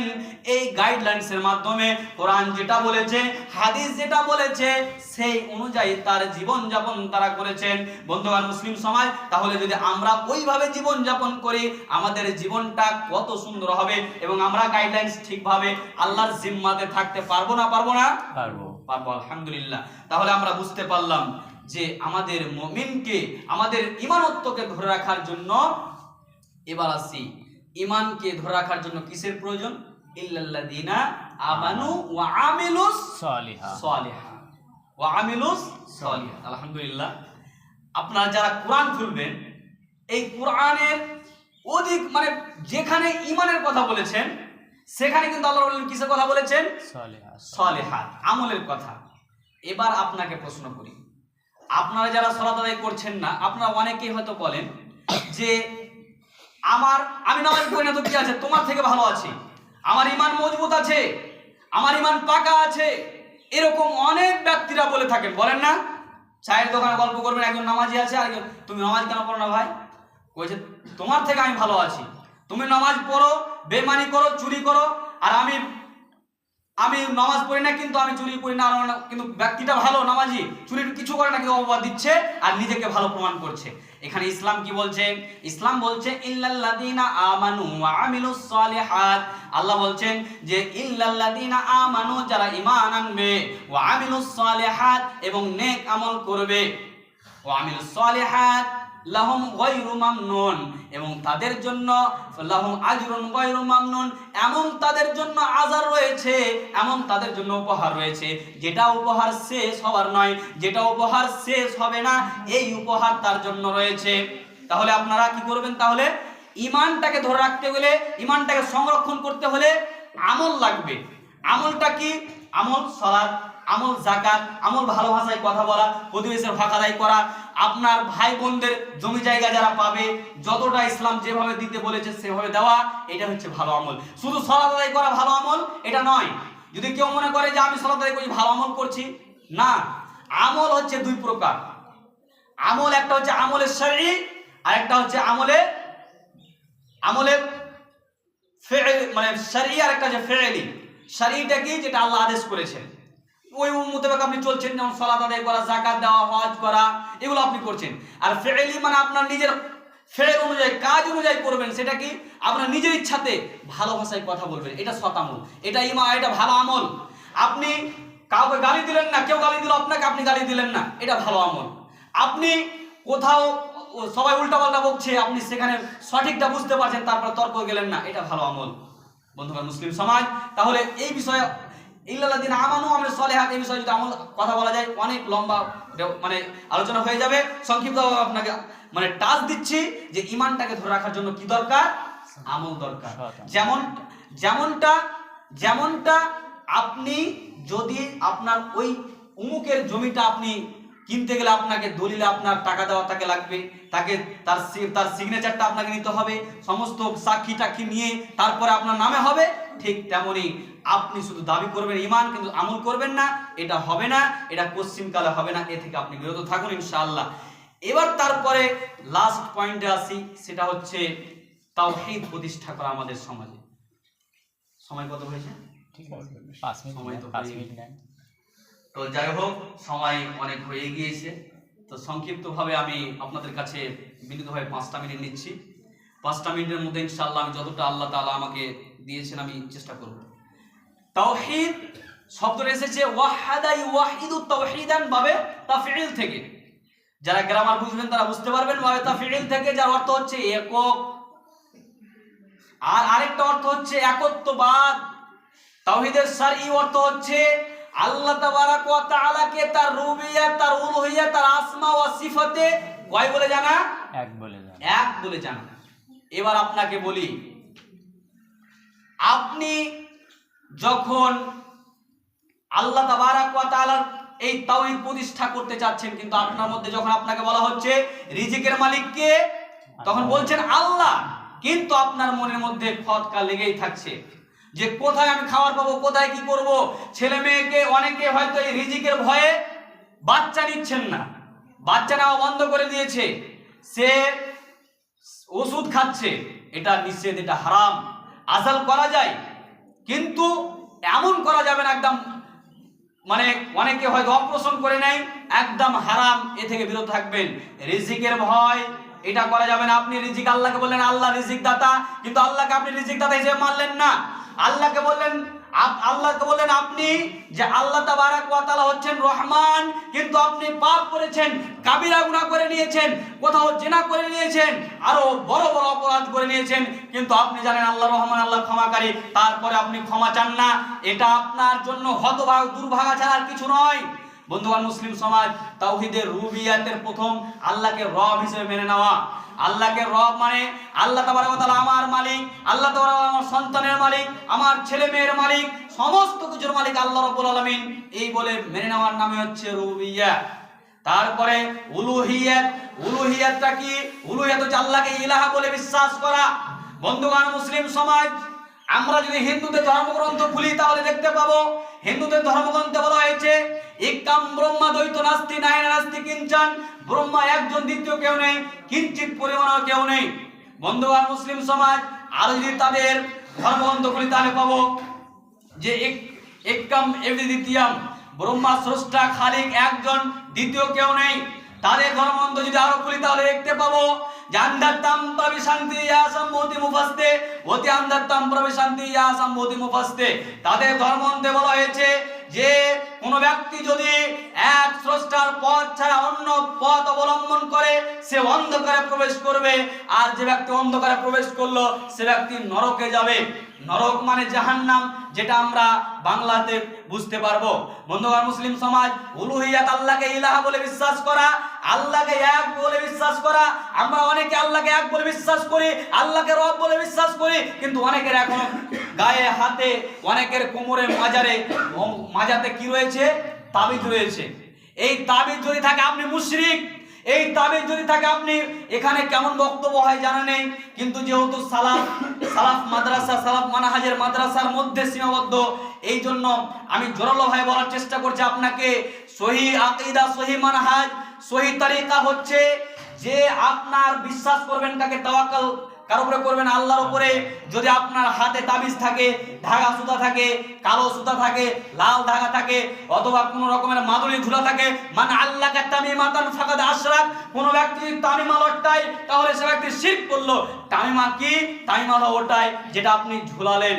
এই গাইডলাইনসের মাধ্যমে কোরআন যেটা বলেছে, হাদিস যেটা বলেছে, সেই অনুযায়ী তার জীবন যাপন তারা করেছেন। বন্ধুগণ মুসলিম সমাজ, তাহলে যদি আমরা ওইভাবে জীবন যাপন করি, আমাদের জীবনটা কত সুন্দর হবে, এবং আমরা গাইডলাইনস ঠিকভাবে আল্লাহর জিম্মাতে থাকতে পারবো না? পারবো না? পারবো। আলহামদুলিল্লাহ। তাহলে আমরা বুঝতে পারলাম যে আমাদের মুমিনকে, আমাদের ঈমানত্বকে ধরে রাখার জন্য, এবার আসি ঈমানকে ধরে রাখার জন্য কিসের প্রয়োজন? ইল্লাল্লাযীনা আমানু ওয়া আমিলুস সালিহাত ওয়া আমিলুস সালিহাত। আলহামদুলিল্লাহ। আপনারা যারা কোরআন খুলবেন, এই কোরআনের অধিক মানে যেখানে ঈমানের কথা বলেছেন, সেখানে কিন্তু আল্লাহ বলেন কিসের কথা বলেছেন? সালিহাত, আমলের কথা। এবার আপনাকে প্রশ্ন করি, আপনারা যারা সালাত আদায় করছেন না, আপনারা অনেকেই হয়তো বলেন যে আমি নামাজ পড়ি না তো কি আছে, তোমার থেকে ভালো আছি, আমার ঈমান মজবুত আছে, আমার ঈমান পাকা আছে, এরকম অনেক ব্যক্তিরা বলে থাকেন, বলেন না? চায়ের দোকানে গল্প করবেন, একজন নামাজি আছে, আর তুমি নামাজ কেন পড়ো না ভাই? কইছে তোমার থেকে আমি ভালো আছি, তুমি নামাজ পড়ো, বেঈমানি করো, চুরি করো, আর আমি আমি নামাজ পড়ি না কিন্তু আমি চুরি করি না, কিন্তু ব্যক্তিটা ভালো নামাজি, চুরি কিছু করে না কিন্তু অপবাদ দিচ্ছে আর নিজেকে ভালো প্রমাণ করছে। এখানে ইসলাম কি বলছে? ইসলাম বলছে ইল্লাল্লাযীনা আমানু ওয়া আমিলুস সালিহাত। আল্লাহ বলছেন যে ইল্লাল্লাযীনা আমানু, যারা ঈমান আনবে, ওয়া আমিলুস সালিহাত, এবং নেক আমল করবে, ওয়া আমিলুস সালিহাত লাহুম গায়রু মামনুন, এবং তাদের জন্য লাহুম আজরুন গায়রু মামনুন, এমন তাদের জন্য আযার রয়েছে, এমন তাদের জন্য উপহার রয়েছে, যেটা উপহার শেষ হওয়ার নয়, যেটা উপহার শেষ হবে না, এই উপহার তার জন্য রয়েছে। তাহলে আপনারা কি করবেন? তাহলে ঈমানটাকে ধরে রাখতে হলে, ঈমানটাকে সংরক্ষণ করতে হলে আমল লাগবে। আমলটা কি? আমল সালাত, আমল যাকাত, আমল ভালো ভাষায় কথা বলা, প্রতিবেশীর হক আদায় করা, আপনার ভাই বোনদের জমি জায়গা যারা পাবে যতটা ইসলাম যেভাবে দিতে বলেছে সেভাবে দেওয়া, এটা হচ্ছে ভালো আমল। শুধু সালাত আদায় করা ভালো আমল এটা নয়। যদি কেউ মনে করে যে আমি সালাত আদায় করি ভালো আমল করছি, না। আমল হচ্ছে দুই প্রকার। আমল একটা হচ্ছে আমলে শরঈ, আর একটা হচ্ছে আমলে ফি'ল, মানে শরঈ, আর একটা হচ্ছে ফি'লি। শরঈটা কি? যেটা আল্লাহ আদেশ করেছেন, ওই মোতাবেক আপনি চলছেন, যেমন সালাত আদায় করা, যাকাত দেওয়া, হজ করা, এগুলো আপনি করছেন। আর ফি'লি মানে আপনার নিজের ফেল অনুযায়ী, কাজ অনুযায়ী করবেন। সেটা কি? আপনার নিজের ইচ্ছাতে ভালো ভাষায় কথা বলবেন, এটা সৎ আমল, এটা ঈমান, এটা ভালো আমল। আপনি কাউকে গালি দিলেন না, কেউ গালি দিল আপনাকে, আপনি গালি দিলেন না, এটা ভালো আমল। আপনি কোথাও সবাই উল্টাপাল্টা বকছে, আপনি সেখানে সঠিকটা বুঝতে পারছেন, তারপর তর্ক গেলেন না, এটা ভালো আমল। বন্ধুগণ, মুসলিম সমাজ, তাহলে এই বিষয়ে ইল্লাল্লাযীনা আমানু ওয়া আমিলুস সালিহাত, এই বিষয়ে যদি আমল কথা বলা যায় অনেক লম্বা মানে আলোচনা হয়ে যাবে। সংক্ষিপ্তভাবে আপনাকে মানে টাচ দিচ্ছি যে ঈমানটাকে ধরে রাখার জন্য কি দরকার? আমল দরকার। যেমনটা আপনি যদি আপনার ওই উমুকের জমিটা আপনি কিনতে গেলে আপনাকে দলিলে আপনার টাকা দেওয়া তাকে লাগবে, তাকে তার সিগনেচারটা আপনাকে নিতে হবে, সমস্ত সাক্ষী টাক্ষী নিয়ে তারপরে আপনার নামে হবে। ঠিক তেমনি আপনি শুধু দাবি করবেন ঈমান, কিন্তু আমল করবেন না, এটা হবে না, এটা পশ্চিমকালে হবে না। এ থেকে আপনি বিরত থাকুন ইনশাআল্লাহ। এবার তারপরে লাস্ট পয়েন্টে আসি, সেটা হচ্ছে তাওহীদ প্রতিষ্ঠা করা আমাদের সমাজে। সময় কত হয়েছে? ঠিক আছে, 5 মিনিট, সময় তো 5 মিনিট নেন। তো যাই হোক, সময় অনেক হয়ে গিয়েছে। তো সংক্ষিপ্তভাবে আমি আপনাদের কাছে বিনীতভাবে 5টা মিনিট নিচ্ছি। 5টা মিনিটের মধ্যে ইনশাআল্লাহ আমি যতটা আল্লাহ তাআলা আমাকে দিয়েছেন আমি চেষ্টা করব। তাওহীদ শব্দটা এসেছে ওয়াহাদা ইউওয়াহিদু তাওহীদান ভাবে তাফঈল থেকে। যারা গ্রামার বুঝবেন তারা বুঝতে পারবেন, ভাবে তাফঈল থেকে, যার অর্থ হচ্ছে একক, আর আরেকটা অর্থ হচ্ছে একত্ববাদ। তাওহীদের শারঈ অর্থ হচ্ছে আল্লাহ তাবারাক ওয়া তাআলাকে তার রুবিয়্যাত, তার উলুহিয়্যাত, তার আসমা ওয়া সিফাতে কয় বলে জানা? এক বলে জানা। এক বলে জানা। এবার আপনাকে বলি, আপনি যখন আল্লাহ তাবারাক ওয়া তাআলার এই তাওহীদ প্রতিষ্ঠা করতে চাচ্ছেন, কিন্তু আপনার মধ্যে যখন আপনাকে বলা হচ্ছে রিজিকের মালিক কে, তখন বলছেন আল্লাহ, কিন্তু আপনার মনের মধ্যে খটকা লেগেই থাকছে যে কোথায় আমি খাবার পাবো, কোথায় কি করব। ছেলে মেয়েকে অনেকে হয়তো এই রিজিকের ভয়ে বাচ্চা নিচ্ছেন না, বাচ্চা নেওয়া বন্ধ করে দিয়েছে, সে ওষুধ খাচ্ছে। এটা নিষেধ, এটা হারাম। আজাল করা যায় কিন্তু এমন করা যাবে না একদম, মানে অনেকে হয়তো অপারেশন করে নেয়, একদম হারাম। এ থেকে বিরত থাকবেন। রিজিকের ভয়, এটা করা যাবে না। আপনি রিজিক আল্লাহকে বললেন আল্লাহ রিজিক দাতা, কিন্তু আল্লাহকে আপনি রিজিক দাতা হিসেবে মানলেন না। আল্লাহকে বললেন আপনি যে আল্লাহ তাবারাক ওয়া তাআলা হচ্ছেন রহমান, কিন্তু আপনি পাপ করেছেন, কাবিরা গুনাহ করে নিয়েছেন, কোথাও জিনা করে নিয়েছেন, আরো বড় বড় অপরাধ করে নিয়েছেন, কিন্তু আপনি জানেন আল্লাহ রহমান, আল্লাহ ক্ষমাকারী, তারপরে আপনি ক্ষমা চান না। এটা আপনার জন্য হতভাগ, দুর্ভাগা ছাড়া আর কিছু নয়। বন্ধুগণ, মুসলিম সমাজ, তাওহীদের রুবিয়াতের প্রথম আল্লাহকে রব হিসেবে মেনে নেওয়া। আল্লাহকে রব মানে আল্লাহ তাবারাক ওয়া তাআলা আমার মালিক, আল্লাহ তাবারাক আমার সন্তানের মালিক, আমার ছেলে মেয়ের মালিক, সমস্ত কিছুর মালিক আল্লাহ রাব্বুল আলামিন, এই বলে মেনে নেওয়ার নামে হচ্ছে রুবিয়াত। তারপরে উলুহিয়াত। উলুহিয়াতটা কি? উলুহিয়াত হচ্ছে আল্লাহকে ইলাহা বলে বিশ্বাস করা। বন্ধুগণ, মুসলিম সমাজ, আমরা যদি হিন্দুদের ধর্মগ্রন্থ খুলি তাহলে দেখতে পাবো হিন্দুদের ধর্মগ্রন্থে বলা হয়েছে একাম ব্রহ্মা দ্বৈত নাস্তি নাহি নাস্তি কিঞ্চন। ব্রহ্মা একজন, দ্বিতীয় কেউ নেই, কিঞ্চিত পরিমাণও কেউ নেই। বন্ধুগণ, মুসলিম সমাজ, আর যদি তাদের ধর্মগ্রন্থ খুলি তাহলে পাবো যে একম এভরি দ্বিতীয়ম, ব্রহ্মা স্রষ্টা খালিক একজন, দ্বিতীয় কেউ নেই। তাদের ধর্মগ্রন্থ যদি আরো খুলি তাহলে দেখতে পাবো যে আন্ধাত্তাম প্রবিশান্তি ইয়া সম্ভূতি মুফাস্তে অতি আন্ধাত্তাম প্রবিশান্তি ইয়া সম্ভূতি মুফাস্তে। তাদের ধর্মগ্রন্থে বলা হয়েছে যে কোন ব্যক্তি যদি এক স্রষ্টার পথ ছাড়া অন্য পথ অবলম্বন করে সে অন্ধকারে প্রবেশ করবে, আর যে ব্যক্তি অন্ধকারে প্রবেশ করলো সে ব্যক্তি নরকে যাবে। নরক মানে জাহান্নাম, যেটা আমরা বাংলাতে বুঝতে পারবো। বন্ধুগণ, মুসলিম সমাজ উলুহিয়াত, আল্লাহকে ইলাহা বলে বিশ্বাস করা, আল্লাহকে এক বলে বিশ্বাস করা। আমরা অনেকে আল্লাহকে এক বলে বিশ্বাস করি, আল্লাহকে রব বলে বিশ্বাস করি, কিন্তু অনেকের এখনো গায়ে হাতে, অনেকের কোমরে মাজাতে কি রয়েছে? তাবিজ রয়েছে। এই তাবিজ যদি থাকে আপনি মুশরিক। এই তাবিজ যদি থাকে আপনি, এখানে কেমন বক্তব্য হয় জানা নেই, কিন্তু যেহেতু সালাফ মাদ্রাসা, সালাফ মানহাজের মাদ্রাসার মধ্যে সীমাবদ্ধ, এই জন্য আমি জোরালো ভাবে বলার চেষ্টা করছি আপনাকে, সহি আকীদা, সহি মানহাজ, সহি তরিকা হচ্ছে যে আপনার বিশ্বাস করবেন কাকে? তাওয়াক্কুল কার উপরে করবেন? আল্লাহর উপরে। যদি আপনার হাতে তাবিজ থাকে, ধাগা সুতা থাকে, কালো সুতা থাকে, লাল ধাগা থাকে, অথবা কোন রকমের মাদুলি ঝুলা থাকে, মানে আল্লাহকে তামিমাতান ফাকাদ আশরাক, কোন ব্যক্তি তামিমা লটকায় তাহলে সে ব্যক্তি শিরক করলো। তামিমা কি? তামিমা হলো ওটাই যেটা আপনি ঝুলালেন,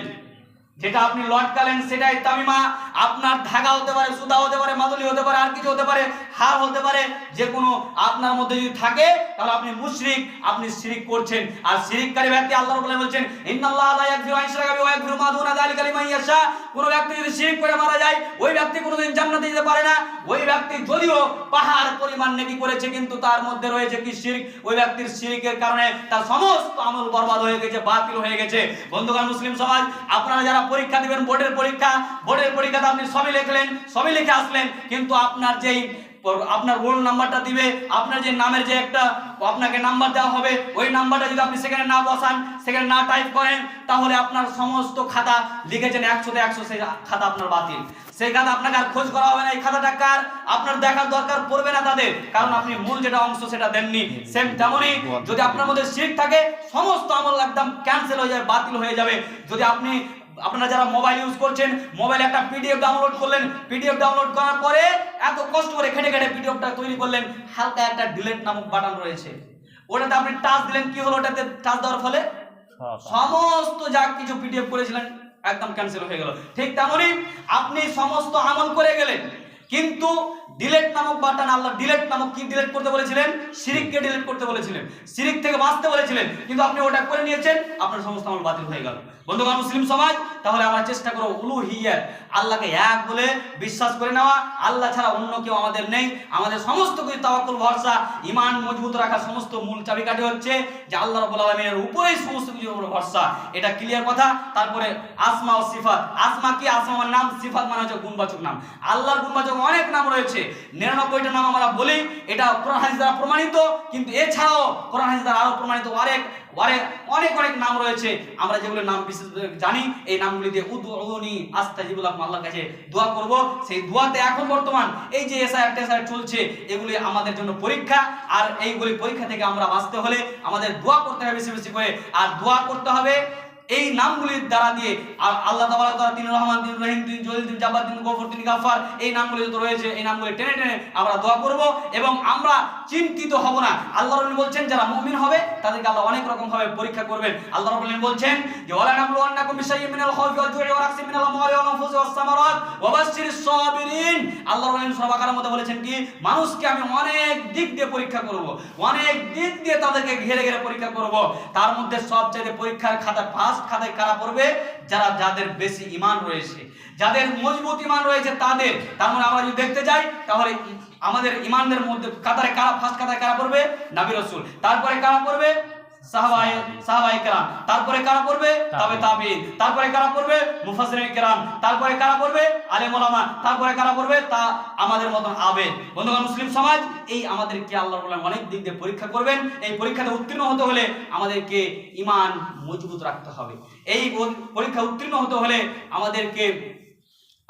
যেটা আপনি লটকালেন, সেটাই তামিমা। আপনার ধাগা হতে পারে, সুতা হতে পারে, মাদুলি হতে পারে, আর কিছু হতে পারে, হার হতে পারে, যে কোনো আপনার মধ্যে যদি থাকে তাহলে আপনি মুশরিক, আপনি শিরক করছেন। আর শিরককারী ব্যক্তি আল্লাহ রাব্বুল আলামিন বলছেন ইন্নাল্লাহা লা ইয়াগফিরু আন ইউশরাকা বিহি ওয়া ইয়াগফিরু মা দুনা যালিকা লিমান ইয়াশা। কোন ব্যক্তি যদি শিরক করে মারা যায় ওই ব্যক্তি কোনোদিন জান্নাতে যেতে পারে না। ওই ব্যক্তি যদিও পাহাড় পরিমাণ নেকি করেছে কিন্তু তার মধ্যে রয়েছে কি? শিরক। ওই ব্যক্তির শিরকের কারণে তার সমস্ত আমল বরবাদ হয়ে গেছে, বাতিল হয়ে গেছে। বন্ধুগণ, মুসলিম সমাজ, আপনারা যারা পরীক্ষা দিবেন, বোর্ডের পরীক্ষাতে আপনি সবই লিখলেন, সবই লিখে আসলেন, কিন্তু আপনার রোল নাম্বারটা দিবে, আপনার যে নামের যে একটা আপনাকে নাম্বার দেওয়া হবে, ওই নাম্বারটা যদি আপনি সেখানে না বসান, সেখানে না টাইপ করেন, তাহলে আপনার সমস্ত খাতা লিখেছেন 100তে 100, সেই খাতা আপনার বাতিল। সেই খাতা আপনাকে আর খোঁজ করা হবে না, এই খাতাটা কার আপনার দেখার দরকার পড়বে না তাদের, কারণ আপনি মূল যেটা অংশ সেটা দেননি। সেম তেমনই যদি আপনার মধ্যে শিরক থাকে সমস্ত আমল একদম ক্যান্সেল হয়ে যাবে, বাতিল হয়ে যাবে। যদি আপনারা যারা মোবাইল ইউজ করছেন, মোবাইলে একটা পিডিএফ ডাউনলোড করলেন, পিডিএফ ডাউনলোড করার পরে এত কষ্ট করে খেটে পিডিএফটা তৈরি করলেন, হালকা একটা ডিলিট নামক বাটন রয়েছে, ওটাতে আপনি টাচ দিলেন, কি হলো? ওটাতে টাচ দেওয়ার ফলে সমস্ত যা কিছু পিডিএফ করেছিলেন একদম ক্যান্সেল হয়ে গেল। ঠিক তেমনই আপনি সমস্ত আমল করে গেলেন, কিন্তু ডিলিট নামক বাটন, আল্লাহ ডিলিট নামক কি ডিলিট করতে বলেছিলেন? শিরককে ডিলিট করতে বলেছিলেন, শিরক থেকে বাঁচতে বলেছিলেন, কিন্তু আপনি ওটা করে নিয়েছেন, আপনার সমস্ত আমল বাতিল হয়ে গেল। বন্ধুগণ, মুসলিম সমাজ, তাহলে আমরা চেষ্টা করব উলুহিয়াত, আল্লাহকে এক বলে বিশ্বাস করে নেওয়া। আল্লাহ ছাড়া অন্য কেউ আমাদের নেই। আমাদের সমস্ত কিছু তাওয়াক্কুল, ভরসা, ঈমান মজবুত রাখার সমস্ত মূল চাবিকাঠি হচ্ছে যে আল্লাহ রাব্বুল আলামিনের উপরেই সমস্ত কিছুর উপর ভরসা। এটা ক্লিয়ার কথা। তারপরে আসমা ও সিফাত। আসমা কি? আসমা মানে নাম, সিফাত মানে হচ্ছে গুণবাচক নাম। আল্লাহর গুণবাচক অনেক নাম রয়েছে, 99টা নাম আমরা বলি, এটা কোরআন হাদিস দ্বারা প্রমাণিত, কিন্তু এছাড়াও কোরআন হাদিস দ্বারা আরো প্রমাণিত অনেক নাম রয়েছে। আমরা যেগুলো নাম বিশেষ জানি, এই নামগুলি দিয়ে উদউনি আস্তাজিবু লাকুম, আল্লাহর কাছে দোয়া করব। সেই দোয়াতে এখন বর্তমান এই যে এসআইআর চলছে, এগুলি আমাদের জন্য পরীক্ষা, আর এইগুলি পরীক্ষা থেকে আমরা বাঁচতে হলে আমাদের দোয়া করতে হবে বেশি বেশি করে। আর দোয়া করতে হবে এই নামগুলির দ্বারা দিয়ে। আল্লাহ তাবারক তাআলা, তিনি রহমান, তিনি রহিম, তিনি জলিল, তিনি জাব্বার, তিনি গফুর, তিনি গাফফার, এই নামগুলি যত রয়েছে এই নামগুলি টেনে টেনে আমরা দোয়া করব, এবং আমরা চিন্তিত হব না। আল্লাহ রাব্বুল বলছেন যারা মুমিন হবে তাদেরকে আল্লাহ অনেক রকম ভাবে পরীক্ষা করবেন। আল্লাহ রাব্বুল বলছেন যে ওয়ালা নাবলুওয়ান্নাকুম বিশাইইন মিনাল খাউফি ওয়াল জু'i ওয়া রাকসিন মিনাল আমওয়ালি ওয়াল আনফুসি ওয়াস সামারাত ওয়া বাশশিরিস সাবিরিন। আল্লাহ রাব্বুল সূরা বাকারার মধ্যে বলেছেন কি? মানুষকে আমি অনেক দিক দিয়ে পরীক্ষা করব, অনেক দিক দিয়ে তাদেরকে ঘিরে ঘিরে পরীক্ষা করব। তার মধ্যে সবচেয়ে পরীক্ষার খাতা, ফার্স্ট খাতায় কারা পড়বে? যাদের বেশি ঈমান রয়েছে, যাদের মজবুত ঈমান রয়েছে তাদের। তার মানে আমরা যদি দেখতে যাই তাহলে আমাদের ঈমানদের মধ্যে কাতারে কারা, ফার্স্ট কাতারে কারা পড়বে? নবী রাসূল। তারপরে কারা পড়বে? সাহাবায়ে কেরাম। তারপরে কারা পড়বে? তাবেঈন। তারপরে কারা পড়বে? মুফাসসিরিন কেরাম। তারপরে কারা পড়বে? আলেম ওলামা। তারপরে কারা পড়বে? তা আমাদের মতন আবেদ। বন্ধুগণ, মুসলিম সমাজ, এই আমাদেরকে আল্লাহ রাব্বুল আলামিন অনেক দিক দিয়ে পরীক্ষা করবেন। এই পরীক্ষাতে উত্তীর্ণ হতে হলে আমাদেরকে ঈমান মজবুত রাখতে হবে। এই পরীক্ষা উত্তীর্ণ হতে হলে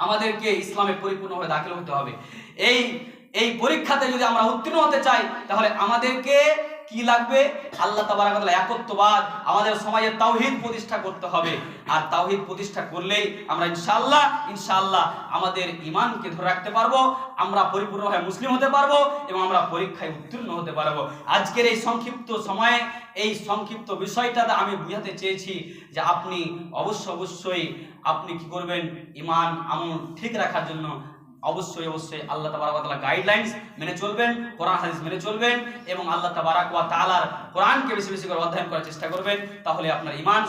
আমাদেরকে ইসলামে পরিপূর্ণভাবে দাখিল হতে হবে। এই পরীক্ষাতে যদি আমরা উত্তীর্ণ হতে চাই তাহলে আমাদেরকে কি লাগবে? আল্লাহ তাবারাক ওয়া তাআলা একত্ববাদ, আমাদের সমাজে তাওহীদ প্রতিষ্ঠা করতে হবে। আর তাওহীদ প্রতিষ্ঠা করলেই আমরা ইনশাআল্লাহ আমাদের ঈমানকে ধরে রাখতে পারবো, আমরা পরিপূর্ণভাবে মুসলিম হতে পারবো এবং আমরা পরীক্ষায় উত্তীর্ণ হতে পারবো। আজকের এই সংক্ষিপ্ত সময়ে এই সংক্ষিপ্ত বিষয়টাতে আমি বুঝাতে চেয়েছি যে আপনি অবশ্যই আপনি কি করবেন, ঈমান আমল ঠিক রাখার জন্য অবশ্যই আল্লাহ তাবারাক ওয়া তাআলা গাইডলাইন্স মেনে চলবেন, কোরআন হাদিস মেনে চলবেন এবং আল্লাহ তাবারাক ওয়া তাআলার কোরআনকে বেশি বেশি করে অধ্যয়ন করার চেষ্টা করবেন। তাহলে আপনার ঈমান